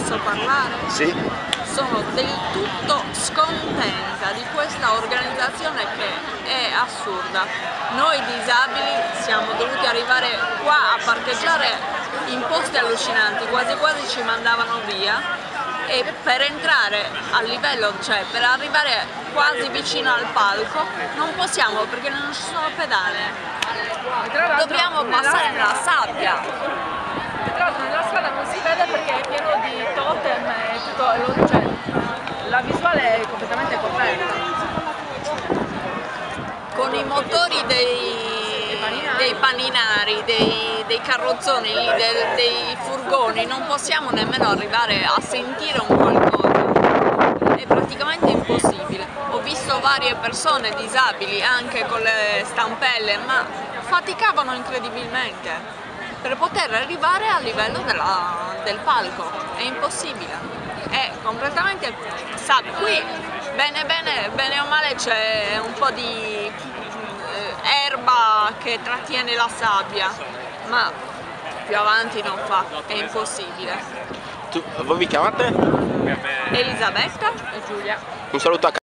Posso parlare? Sì. Sono del tutto scontenta di questa organizzazione che è assurda. Noi disabili siamo dovuti arrivare qua a parcheggiare in posti allucinanti, quasi quasi ci mandavano via, e per entrare a livello, cioè per arrivare quasi vicino al palco non possiamo perché non ci sono pedane. Dobbiamo passare nella sabbia. Tra l'altro nella strada non si vede perché è pieno di totem e tutto, cioè, la visuale è completamente coperta. Con i motori dei paninari, dei carrozzoni, dei furgoni non possiamo nemmeno arrivare a sentire un qualcosa. È praticamente impossibile. Ho visto varie persone disabili anche con le stampelle, ma faticavano incredibilmente per poter arrivare a livello del palco. È impossibile, è completamente qui bene o male c'è un po' di erba che trattiene la sabbia, ma più avanti non fa, è impossibile. Voi vi chiamate? Elisabetta E Giulia. Un saluto a